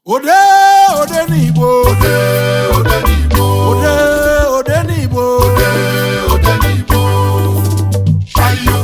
Odenigbo Ayo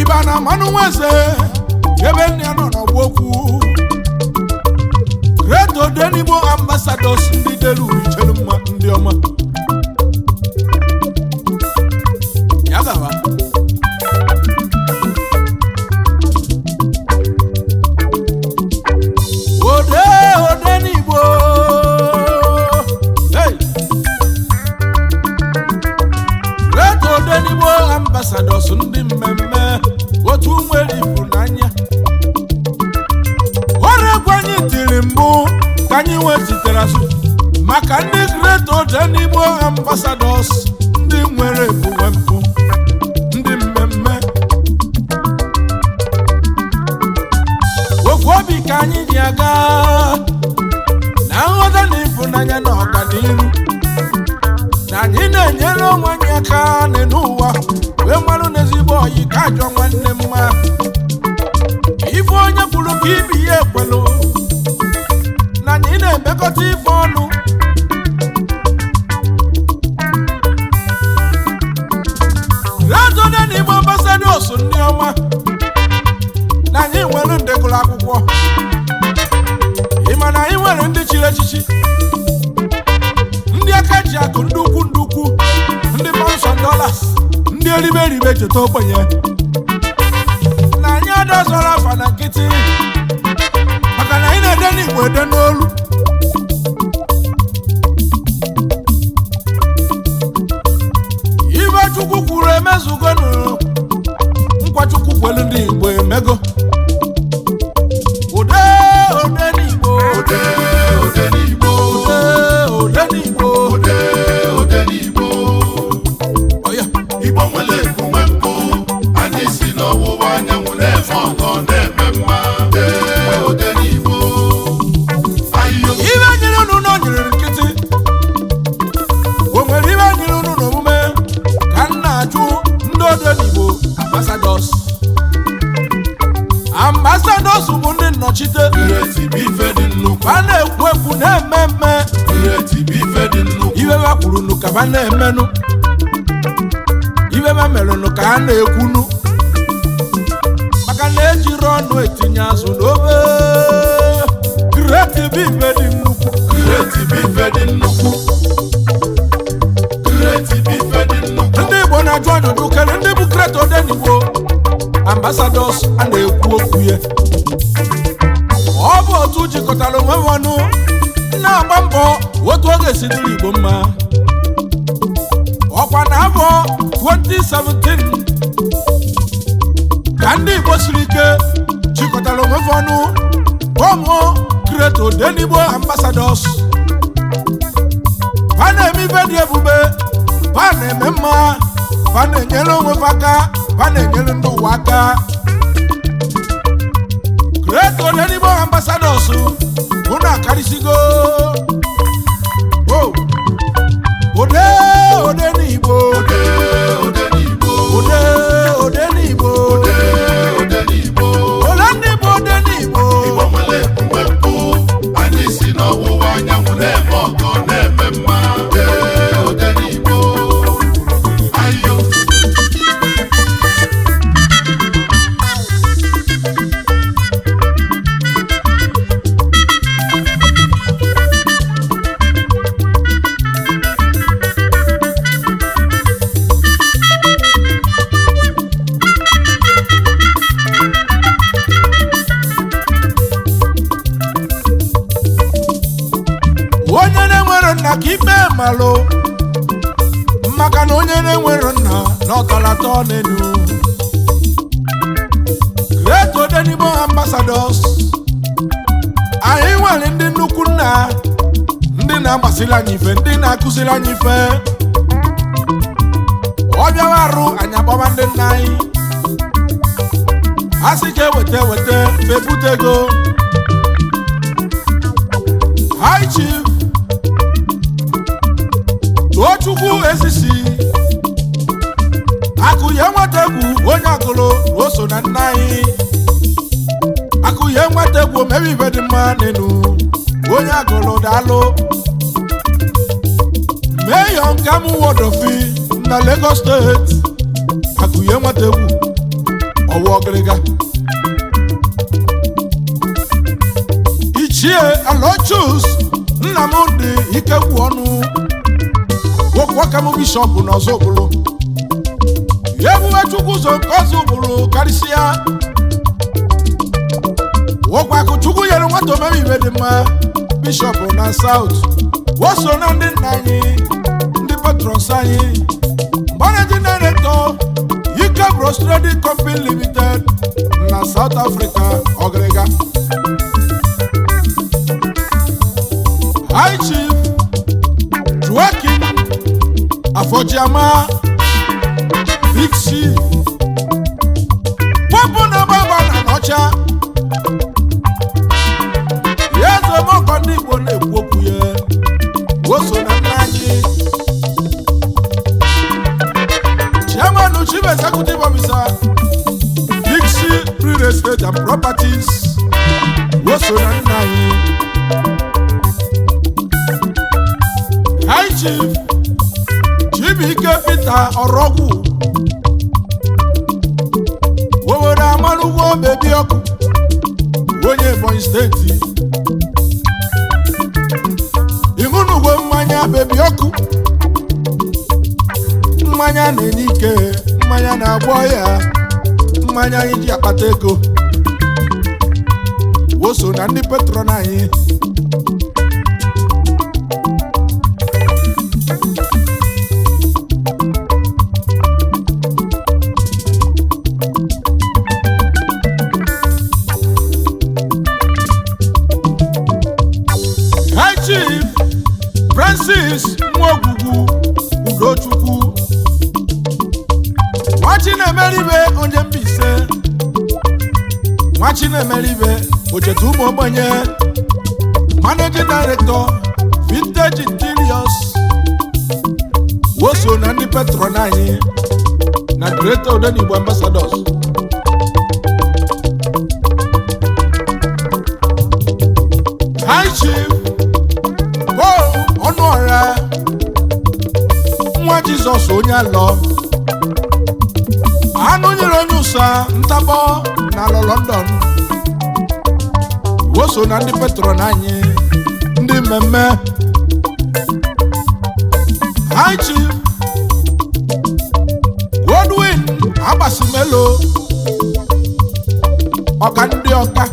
Ibana manuweze ebe nne no n'ogboku Great Odenigbo Ambassadors ndị delu richelu mma ndị ọma ya gawa Odenigbo hey Great Odenigbo Ambassadors ndị mmemme otu nwere ifunanya ọrụ anyị tiri mbụ ka anyị wezitere azụ maka ndị Great Odenigbo Ambassadors ndị nwere ebuwe mpụ ndị mmemme okwu obi ka anyị ji aga na nghọta na ifunanya na ọganiru na anyị na-enyere onwe anyị aka n'ụwa wee marụ n'ezigbo oyi ka ajọ nwanne mma ife onye kwuru ka ibi ya ekwelu na anyị na-emekọta ife ọnụ Great Odenigbo Ambassadors ndị ọma na anyị nwere ndị gụrụ akwụkwọ ịma na anyị nwere ndị chiri echichi ndị aka ji akụ ndị ukwu ndị $1,000 ndị eribe cheta ogbenye na anyị adọzọrọ afa na nkịtị maka na anyị na-ede n'Igbo ede n'olu ibe Chukwu kwuru emezugo nụ nkwa Chukwu kwelu ndị Igbo emego Odenigbo oya Igbo nwere ekwuwe mpụ anyị si n'ọwụwa anyanwụ na-efe ọgọ na-eme mma Odenigbo ayo ibe nyere unu na nyere nkịtị o nwere ibe nyere unu n'omume ka m na-ajụ ndị Odenigbo Ambassadors bụ ndị nnọchite a na-ekwu ekwu na-eme mme ibe ha kwuru nụ ka ha na-emenụ ibe ha mere nụ ka ha na-ekwunu maka na ejiri ọnụ etinye azụ n'obe Great ife dị nnukwu ndị Igbo na-ajụ ajụjụ kere ndị bụ Great Odenigbo Ambassadors a na-ekwu okwu ya ọ bụ otu jikọtara onwe ha ọnụ na-agba mbọ otu ọ ga-esi dịrị Igbo mma. Ọkwa na afọ 2017 ka ndị Igbo siri ike jikọtara onwe ha ọnụ ụmụ Great Odenigbo Ambassadors. Ha na-eme ife dị ebube, ha na-eme mma, ha na-enyere onwe ha aka, ha na-enyere ndị ụwa aka. Great Odenigbo Ambassadors unu akarịsigo. Odenigbo Odenigbo Odenigbo Igbo nwere ekpumekpu anyị si n'ọwụwa anyanwụ na-eme ọgọ na-eme mma. Odenigbo ayo onye na-enwere nna ka ikpe malụ, maka na onye na-enwere nna na ọtọlatọ n'elu. Great Odenigbo Ambassadors anyị nwere ndị nnukwu nna, ndị na-agbasiri anyị ife, ndị na-akụziri anyị ife. Ọ bịawa arụ anyị agbaba ndị nna anyị, a sị ka eweta febute ego. High Chief Tochukwu Ezisi Akụye Nwategwu onye agụrụ o so na nna anyị. Akụye Nwategwu omebe ibe dị mma n'elu, onye agụrụ daalụ. Mayor Nkamu Wodofi na Lagos State, Akụye Nwategwu ọwụ ọgịrịga. Ichie Alochus Nnamdị Ikegwu ọnụ Nwokwakam Bishop n'ọzọ obodo. Ebube Chukwu ụzọ nke ọzọ obodo karịsịa. Nwokwakụ Chukwu nyere nwata omeme ibe dị mma, Bishop na South. O so na ndị nna anyị, ndị patrons anyị. Managing Director Ike Bros Trading Company Limited na South Africa ọgịrịga. High Chief Joaquin Afọjiama Big C Popu na baba na n'ọcha. Ya ezemọkọ ndị Igbo na-ekwu okwu ya, o so na nna anyị. Chairman Chief Executive Officer Big C Real Estate and Properties, o so na nna anyị. High Chief Chibuike Peter Orogwu obodo Amarugwo bebi ọkụ onye Ebonyi steeti. Ịṅụnugwo mmanya bebi ọkụ, mmanya na-enye ike, mmanya na-agwọ ya, mmanya anyị ji akpata ego. O so na ndị patron anyị. Chief Francis Nwogwugwu Udochukwu Nwachi na-emeribe onye Mbaise, Nwachi na-emeribe Ochetu ụmụ ogbenye, Managing Director Vintage Interiors. O so na ndị patron anyị na Great Odenigbo Ambassadors. High Chief Ọnụọra nwa Jizọs onye alọ, anụ nyere onye ụsa ntabọ na alọ London. O so na ndị patron anyị, ndị mmemme. High Chief Godwin Agbasimelo ọka ndị ọka,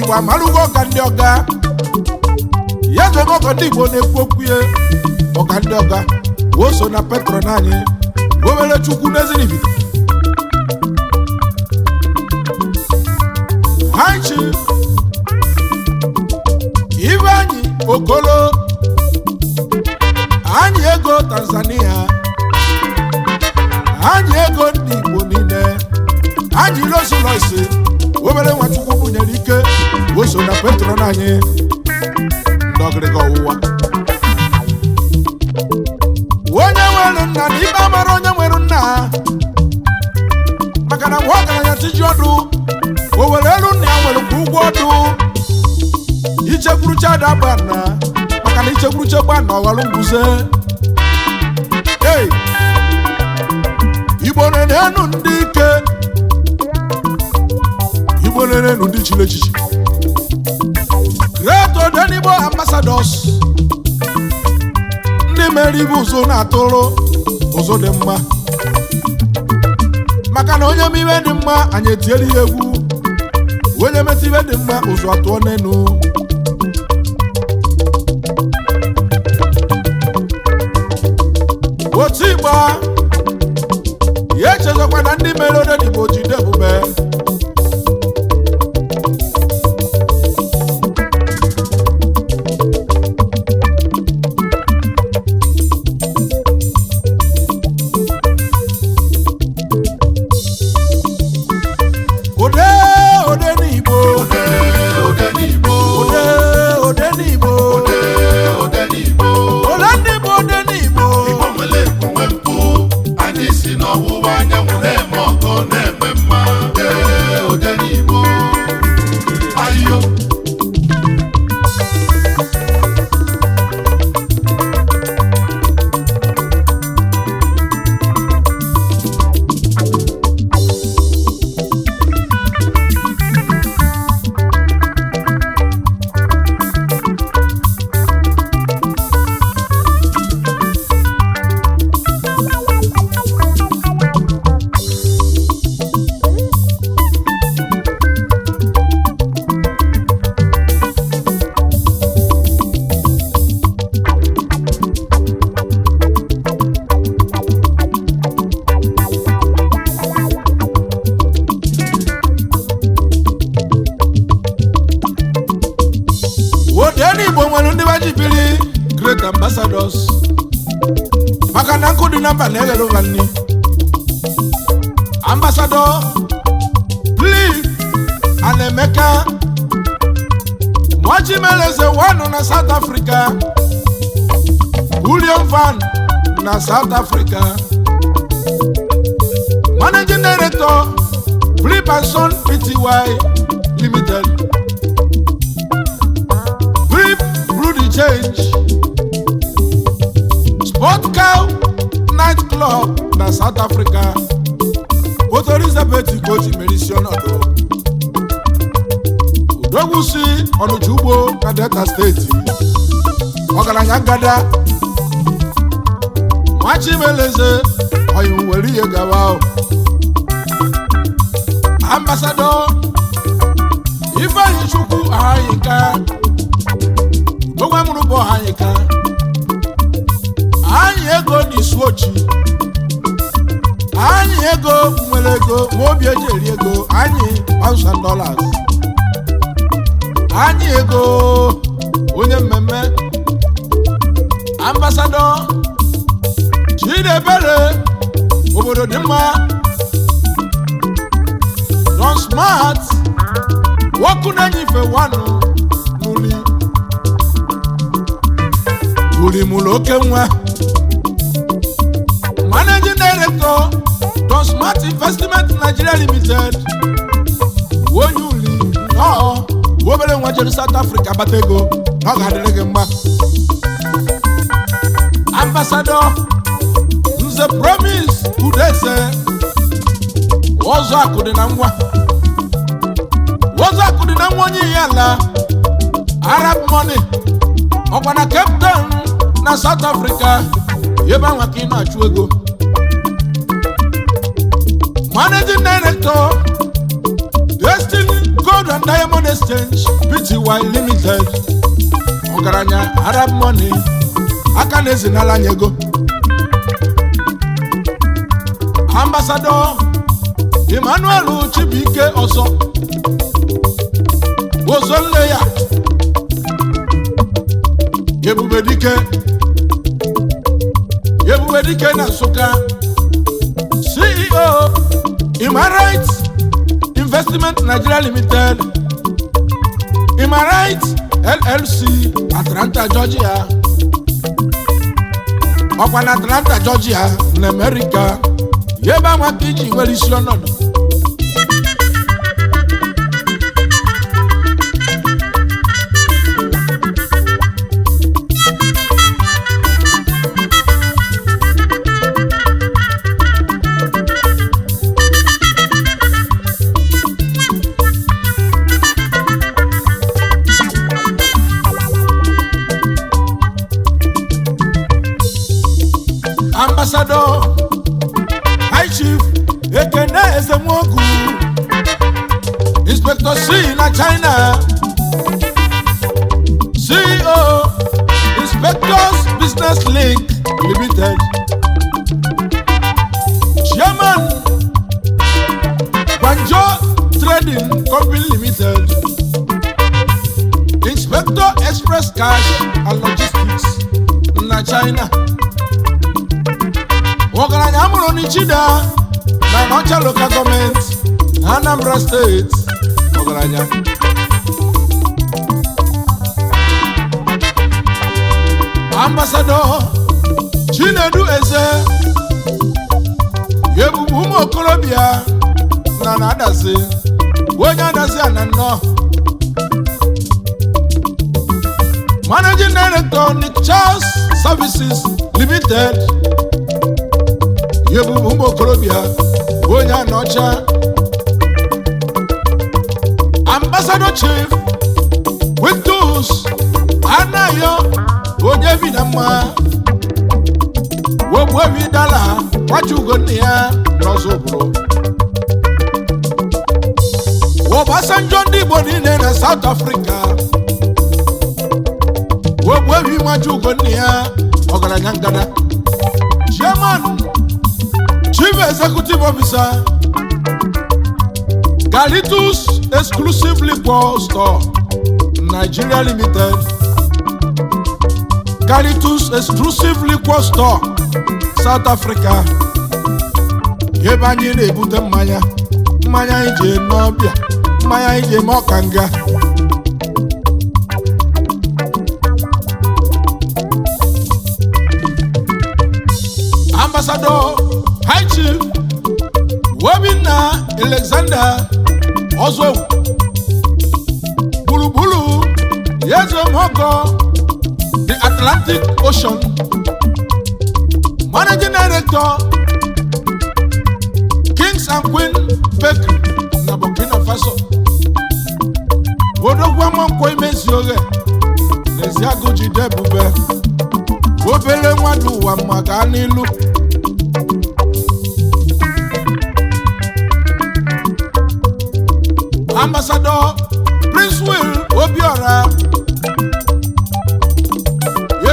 Igbo amalugo ọga ndị ọga ya zebe ọga ndị Igbo na-ekwu okwu ya ọga ndị ọga o so na petron anyị obere chukwu n'Ezinifite hanchi ibe anyị okolo anyị ego Tanzania anyị ego ndị Igbo niile anyị losụlọ ise obere nwachukwu bunyere ike o so na petron anyị ndị ọgịrịga ọwụwa onye nwere nna na ibe amara onye nwere nna maka na nwa ọgaranya tiji ọdụ o were elu nna ya nwere kwa ụgwọ ọdụ ichekwurucha daba na maka na ichekwurucha gba na ọghọrọ mbuze ei Igbo na-enu ndị ike Igbo na-enu ndị chiri echichi Great Odenigbo Ambassadors ndị mere ibe ụzọ na-atụrụ ụzọ dị mma maka na onye ma ibe dị mma anyị etiela ya egwu onye metụ ibe dị mma ụzọ atụọ n'enu Otigba ya echezọkwa na ndị mere Odenigbo jide ebube Odenigbo nwere ndị wajibiri Great Ambassadors maka na nkụ dị na mba na-eghere ụwa nni Ambassador Lee Anemeka Mwachimeleze wanu na South Africa William Van na South Africa Managing Director Flip and Son Pty Limited Change Sport Cow Night Club na South Africa Port Elizabeth Coach Melison Odo Udogusi Onuchugbo na Delta State ọgaranya ngada Nwachimeleze oyi were ihe gawa Ambassador Ifeanyi Chukwu Ahayinka Ogwa mụrụ bụ anyị ka anyị ego dị swochi anyị ego nwere ego ma obi eji eri ego anyị $1,000 anyị ego onye mmemme Ambassador Chidebere obodo dị mma Don Smart woku na-enyife wanụ n'uli Ulimulo oke nwa Managing Director Don Smart Investment Nigeria Limited Wonyuli no obere nwa jere South Africa batego ọ ga-adịrị gị mma Ambassador Nze Promise Udese ọzọ akụdị na nwa onye ihe ala Arab money ọkwa na Cape Town na South Africa ebe anwa ka ị na-achụ ego Managing Director Destiny Gold and Diamond Exchange Pty Limited ọgaranya Arab money aka na-ezinala anyị ego. Ambassador Emmanuel Chibike ọzọ Ozonle ya Ebube dike na Nsụka CEO Imarite Investment Nigeria Limited Imarite LLC Atlanta Georgia ọkwa na Atlanta Georgia na America yebe anwa ka iji nwere isi ọnọdụ. Ambassador High Chief Ekene Ezemogu Inspector C na China CEO Inspectors Business Link Limited Chairman Banjo Trading Company Limited Inspector Express Cash and Logistics na China ọgaranya amụrụ n'Ichida na Ọcha Local Government Anambra State ọgaranya. Ambassador Chinedu Eze Ebubu ụmụ okorobịa na Adazi onye Adazi ananọ Managing Director Nick Charles Services Limited Ebubu ụmụ okorobịa onye Anọcha. Ambassador Chief Wintus Anayo onye bi na mma Wogwebi Dala Wachugo nne ya n'ọzọ obodo. Obasanjo ndị Igbo niile na South Africa Wogwebi Wachugo nne ya ọgaranya ngada. Chairman Chief Executive Officer Galitus Exclusive Liquor Store Nigeria Limited Galitus Exclusive Liquor Store South Africa ebe anyị na-ebute mmanya anyị ji eme ọbịa mmanya anyị ji eme ọkanga. Ambassador High Chief Wobinna Alexander Ozo Bulubulu Yezomoko The Atlantic Ocean Managing Director Kings and Queen Bakery na Burkina Faso Odogwa Mwankwo imezi oge Neziago jide bube obere nwadu ụwa maka n'ilu. Ambassador Prince Will Obiora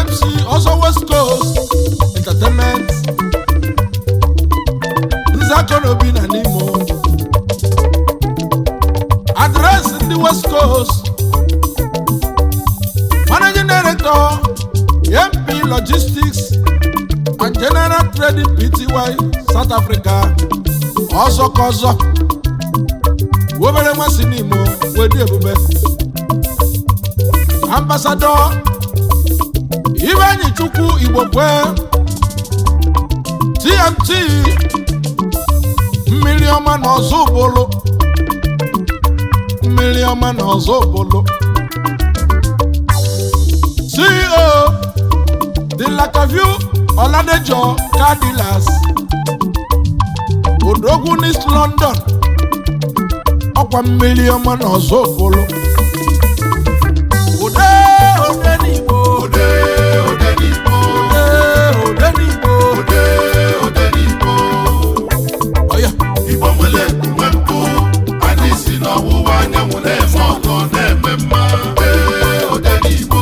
MC also West Coast Entertainment Nzakonobi na Nimo Address in the West Coast Managing Director MP Logistics and General Trading Pty South Africa also Kozo Wobere Masinimo Wedi Ebube. Ambassador Iwanyi Chukwu Igbokwe TMT Mmiriọma n'ọzọ bolo CEO The Lakaview Oladejo Car Dealers Odogwu East London ọkwa Mmiriọma n'ọzọ bolo. Odenigbo Igbo nwere mpụ anyị si n'ọwụwa anyanwụ na-eme ọgọ na-eme mma Odenigbo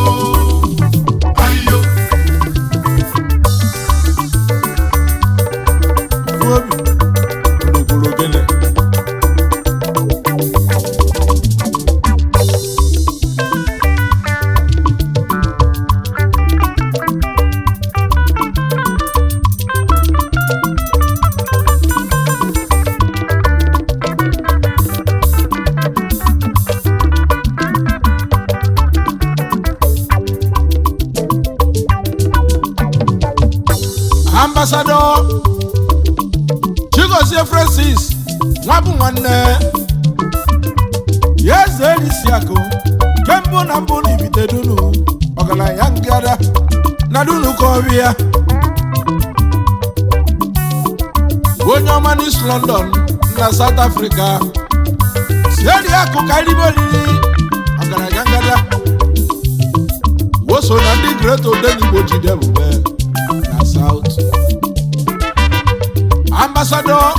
ayo obi ogologele Ambassador Chigozie Francis nwabu nwanne Yeze Elisiako kembo na mbụ n'ibite dunu ọgaranya ngada na dunu kọbịa onye ọma n'East London na South Africa sieri akụ karịrị olili ọgaranya ngada woso na ndị Great Odenigbo jidebube na South Ambassador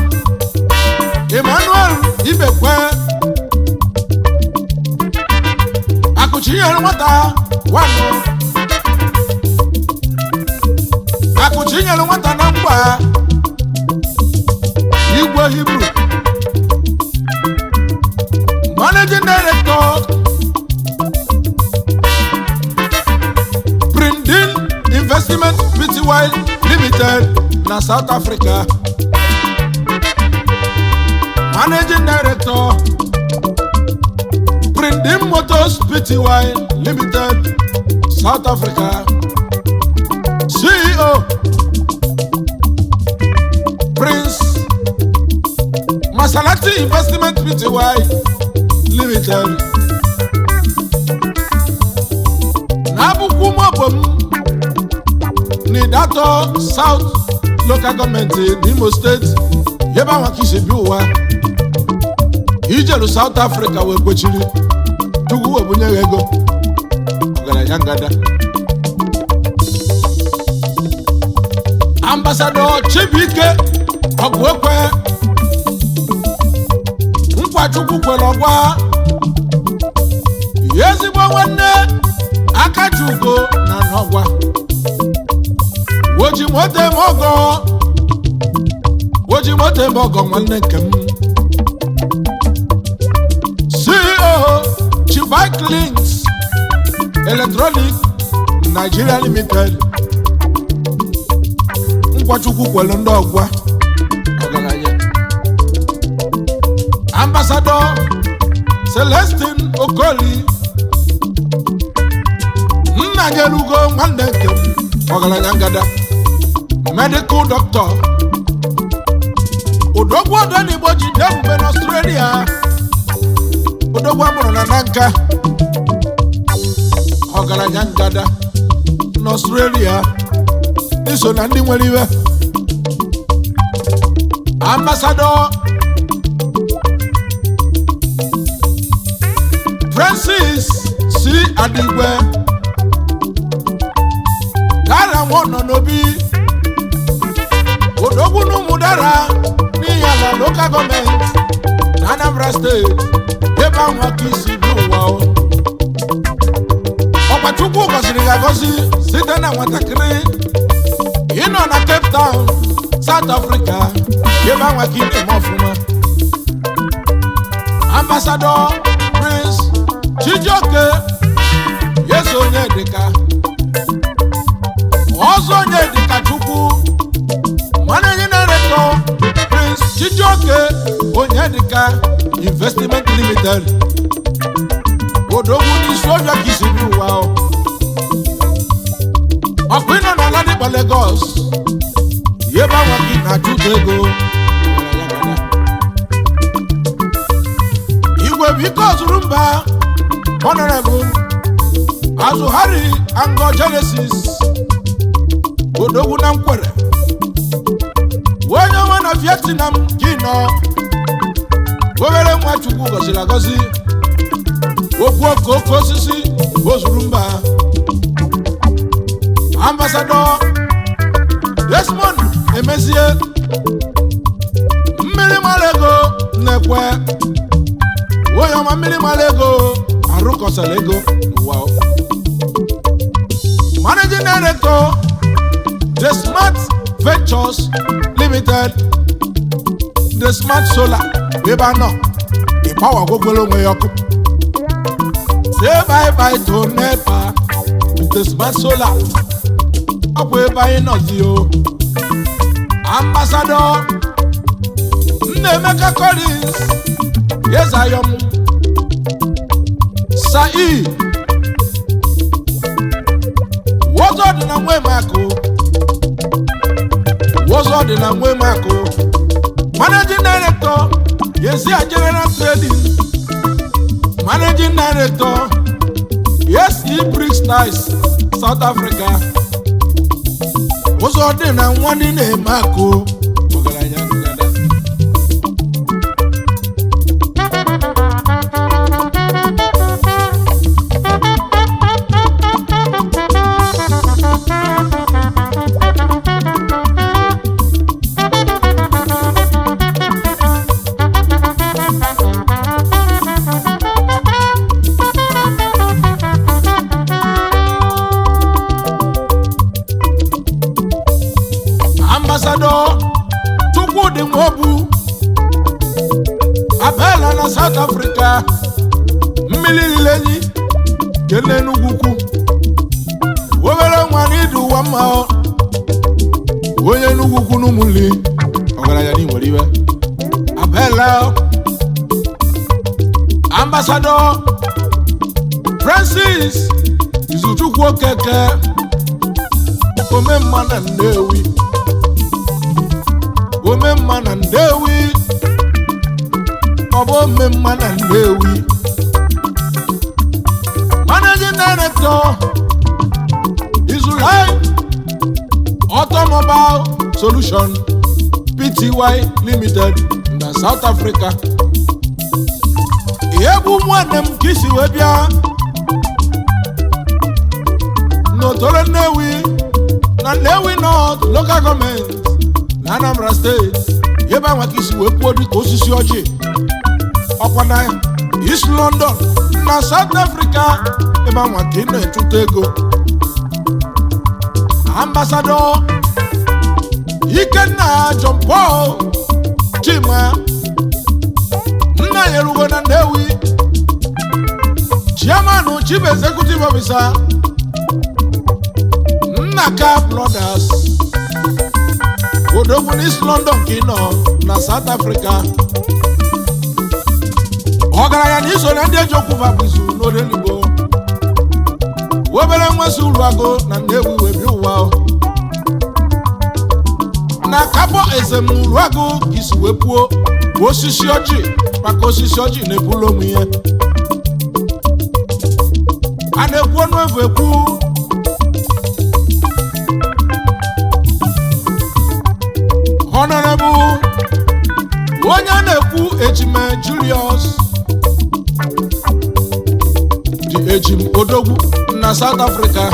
Emmanuel Ibekwe Akuchinyere nwata wano Akuchinyere nwata na mgba Igwe Hebrew Managing Director Prindin Investment Pty Limited na South Africa Managing Director Prindim Motors Pty Limited South Africa CEO Prince Masalati Investment Pty Limited Nabuku Mobom Nidato South Local Government in Imo State Yeba Wakishi Biwa Ijelu South Africa we kwechiri tugu obunye ego ọgaranya ngada Ambassador Chibike Ogwekwe Nkwachukwu kwere ọgwa Yezigbo nwanne Akajugo na n'ọgwa Wojimote mogo nwanne nkem CEO Chibike Links Electronic Nigeria Limited Nkwachukwu kwelu ndị ọgwa ọgaranya Ambassador Celestine Okoli Nnagelugo nwanne nkem ọgaranya ngada Medical Doctor Odogwu Odenigbo jidebube n'Australia Odogwu amụrụ na Nanka ọgaranya ngada n'Australia iso na ndị nwere iwe Ambassador Francis C. Adigwe Dara nwono n'obi Odogwu n'Umudara n'ihi ala local government na Anambra State ebe ahụ aka isi n'ụwa Ọkpachukwu gọziri ga-agọzi site na nwatakịrị ịnọ na Cape Town, South Africa ebe ahụ aka ime ọfụma Ambassador Prince Chijioke Yeso Onyedika Ọzọ Onyedika Chukwu Managing Director Prince Chijioke Onyedika Investment Limited Odogwu n'isi ọbịa kisi n'ụwa ọkụ ịnọ na Odenigbo Lagos ebe ahụ gị na-achụta ego Igwe biko zuru mba Honorable Azuhari Ango Genesis Odogwu na Nkwere onye ọma na Vietnam kino obere nwa Chukwu gọziri agọzi okwu oke osisi ozuru mba Ambassador Desmond Emezie mmiri mara ego nnekwe onye ọma mmiri mara ego arụkọsara ego n'ụwa. Managing Director The Smart Ventures Limited, The Smart Solar ebe anọ ịpawa gbogbere onwe ya ọkụ. Say bye bye to NEPA with The Smart Solar. Ọkwa ebe anyị nọzi o. Ambassador Nnemeka Collins Yezayom Sai Wozo dị na nwe mako. Wozo dị na nwe mako. Managing Director Yezia General Trading. Managing Director Yesi Bricks Ties South Africa. Wozo dị na nwa dị na mako. Ambassador Chukwudi Nwobu Abela na South Africa. Mmiri lilenyi kene n'ugwukwu. Wobere nwa n'idu ụwa mma. Onye n'ugwukwu n'ụmụnli ọgaranya n'inwere iwe. Abela Ambassador Francis Izuchukwu Okeke Omemma na Nnewi. Omemma na Nnewi. Ọbụ Omemma na Nnewi. Managing Director Israel Automobile Solution Pty Limited na South Africa. Ihe bụ nwanne m ka isi wee bịa n'Otoro Nnewi na Nnewi North Local Government na Anambra State. Ebe anwa ka isi wee puo dịka osisi ọjị. Ọkwa na East London na South Africa. Ebe anwa ka ị na-echụta ego. Ambassador Ikenna John Paul Chima nna yerugo na Nnewi. Chairman Chief Executive Officer Nnaka Brothers. Odogwu East London ka ị nọ na South Africa. Ọgaranya na iso na ndị ejokwu babizu n'Odenigbo. Wobere nwesi Uluago na Nnewi wee bi ụwa. Na Kabo Ezem Uluago ka isi wee puo osisi ọjị maka osisi ọjị na-ebulu onwe ihe. A na-ekwu ọnụ efu ekwu. Honorable onye a na-ekwu Ejime Julius di Ejim Odogwu na South Africa.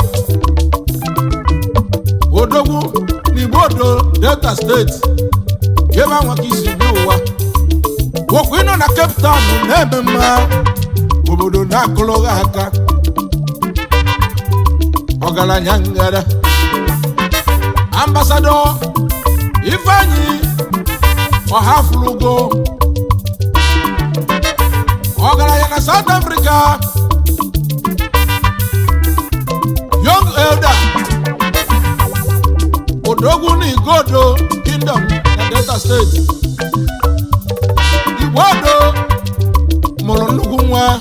Odogwu n'Igbodo Delta State. Ebe anwa ka isi bi ụwa. Wokwu ịnọ na Cape Town na-eme mma. Obodo na-akụlụ aka. Ọgaranya ngara. Ambassador Ifeanyi Ọhafulugo. Ọgaranya na South Africa. Young Elder Odogwu n'Igodo Kingdom na Delta State. Igbodo mụrụ nnukwu nwa.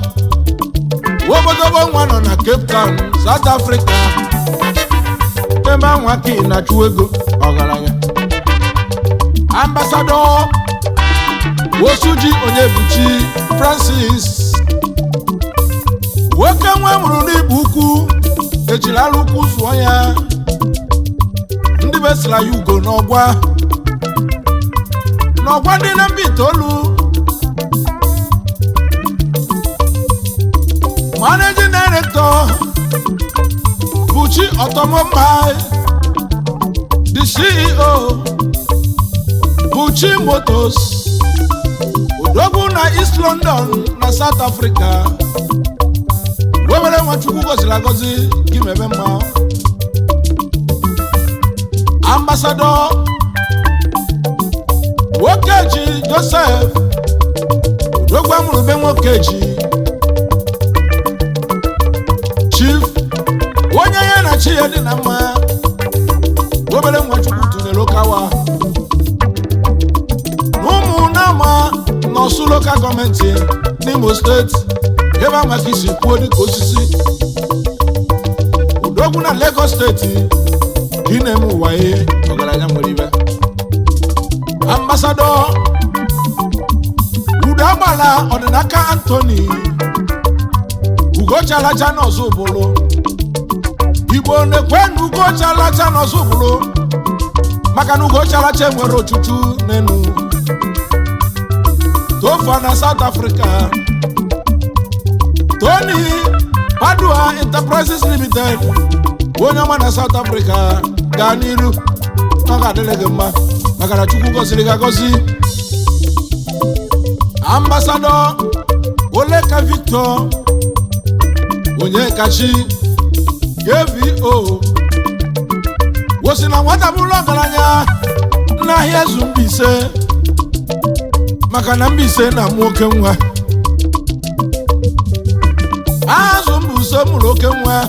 Obodobo nwa nọ na Cape Town, South Africa. Ebe anwa ka ị na-achụ ego ọgaranya. Ambassador Osuji Onyebuchi Francis. Nwoke nwa mụrụ n'Igbo Ukwu. Ejiri alụkwu zụọ ya. Ndị besara ya ugo n'ọgwa. N'ọgwa dị na mba itoolu. Managing Director Buchi Automobile. The CEO Buchi Motors odogwu na East London na South Africa wewere Nwachukwu gọziri agọzi gị mebe mma Ambassador Nwokeji Joseph odogwu amụrụ be Nwokeji Chief onye ya na chi ya dị na mma webere Nwachukwu tụnyere ụkawa n'ụmụ nama n'Ọsụ lokal gọọmenti n'Imo steeti ebe a maka isi kwuo dịka osisi odogwu na Lagos steeti dị na-eme ụwa ihe ọgaranya nwere ibe Ambassador Udo Agbala Ọdịnaka Anthony Ugochalacha n'Ọzọ Ụbụlụ Igbo na-ekwe na Ugochalacha n'Ọzọ Ụbụlụ maka na Ugochalacha nwere ochuchu n'enu Tofa na South Africa Tony Padua Enterprises Limited onye ọma na South Africa gaa n'iru ọ ga-adịrị gị mma maka na Chukwu gọziri gị agọzi Ambassador Oleka Victor Onyekachi KVO wosi na nwata bụrụ ọgaranya n'ahịa ezu Mbaise maka na Mbaise na-amụ oke nwa azụ Mbaise mụrụ oke nwa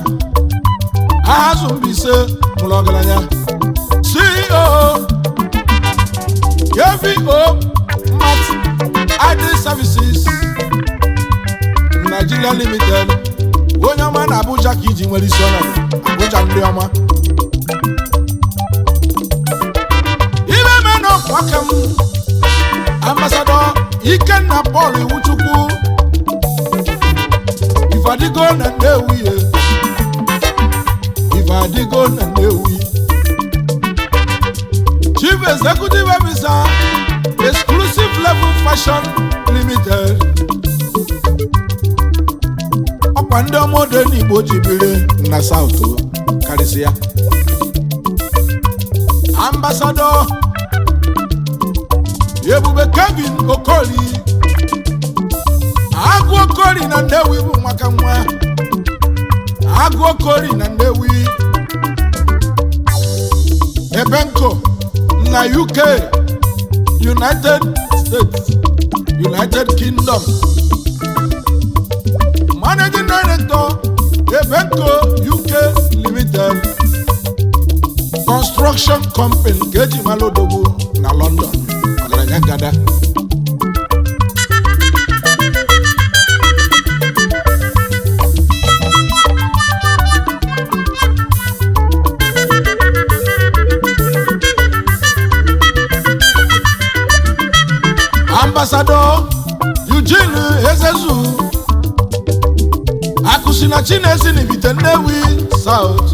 azụ Mbaise mụrụ ọgaranya CEO KVO Mat ID Services Nigeria Limited onye ọma na Abuja ka iji nwere isi ọnọdụ Abuja ndị ọma ibe me n'ọkwa aka m Ambassador Ikenna Paul Iwuchukwu Ifadigo na Nnewi Ifadigo na Nnewi Chief Executive Officer Exclusive Level Fashion Limited ọkwa ndị ọma Odenigbo jibiri na South karịsịa Ambassador Ebube Kevin Okoli Agụ Okoli na Nnewi bụ maka nwa Agụ Okoli na Nnewi Ebenko na UK United States United Kingdom Managing Director Ebenko UK Limited Construction Company Keji Malodogo na London ọgaranya gada Ambassador Eugene Ezezu Akusina Chinesi Nibite Nnewi South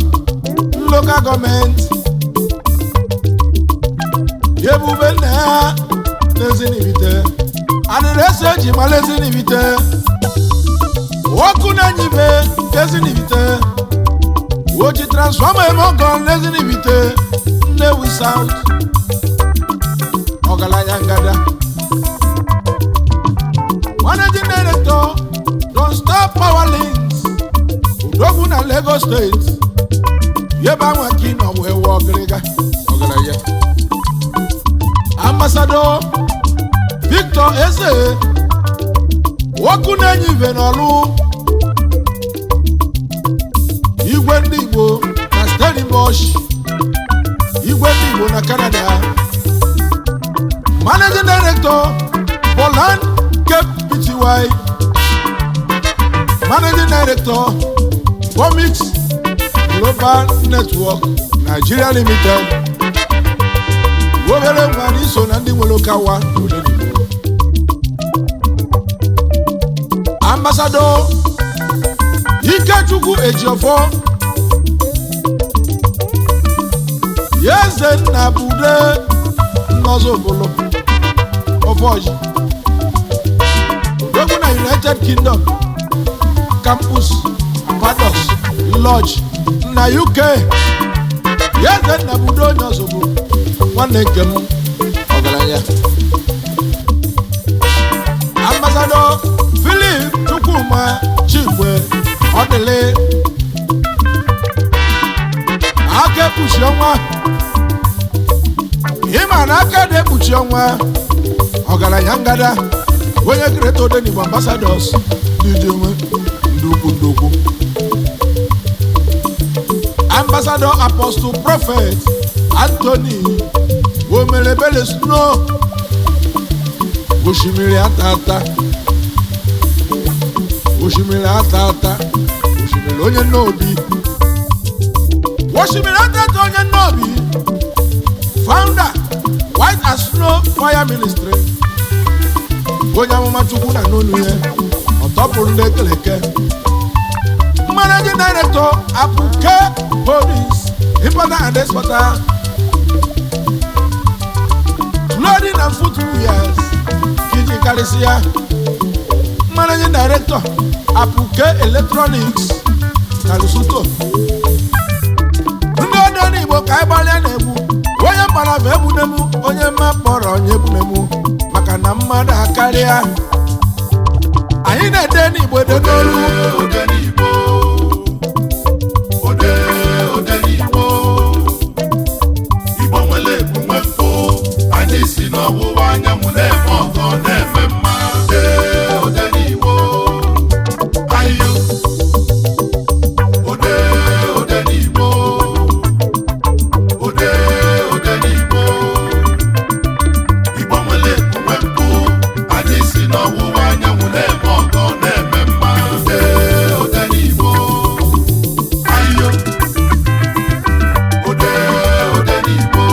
Local Government Ebube nna Nezinibite Anirese ji ma Nezinibite Woku na nyibe Nezinibite Woji transformer emogo Nezinibite Nnewi South ọgaranya ngada Managing Director Don't Stop Power Links Udogwu na Lagos State Yeba nwaki na wewe ọgịrịga ọgaranya Ambassador Victor Eze Woku na nyive n'ọlụ Igwe ndị Igbo na Stellenbosch Igwe ndị Igbo na Canada Managing Director Poland Cape Pty Managing Director Comics Global Network Nigeria Limited Wobere nwere iso na ndị nwere okawa Odenigbo Ambassador Ikechukwu Ejiofọ Yeze Nnabude Nnozo Obolo Ofoji Odogwu na United Kingdom Campus Pados Lodge na UK Yeze Nnabude onye ozugbo nwanne nke m ọgaranya Ambassador Philip Chukwuma Chikwe Odele aka ekpuchi ọnwa ịma na aka dị ekpuchi ọnwa ọgaranya ngada onye Great Odenigbo Ambassadors DJ ndukwu Ambassador Apostle Prophet Anthony Womelebele Snow Oshimiri atata Oshimiri onye n'obi Oshimiri atata onye n'obi Founder White as Snow Fire Ministry onye amụma Chukwu na n'onu ya ọtọpụrụ ndị ekeleke Managing Director Apuke Police Importer and Exporter Clothing and Footwears Kiji Karisia Managing Director Apuke Electronics Kalusuto Ndị Odenigbo ka ịgbalịa na-egbu onye mara bụ egbunemu onye mmakpọrọ onye egbunemu maka na mmadụ akarịa anyị na-ede n'Igbo ede n'olu Odenigbo Igbo nwere emume mpụ anyị si n'ọwụwa anyanwụ na-eme ọgọ na-eme mma Odenigbo ayo Odenigbo Odenigbo Igbo nwere emume mpụ anyị si n'ọwụwa anyanwụ na-eme ọgọ na-eme mma Odenigbo ayo Odenigbo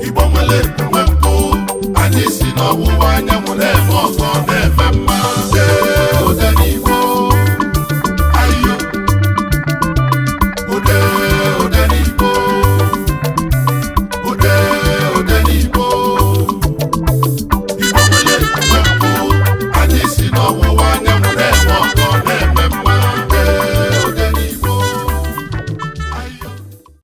Igbo nwere emume mpụ anyị si n'ọwụwa anyanwụ na-eme ọgọ na-eme mma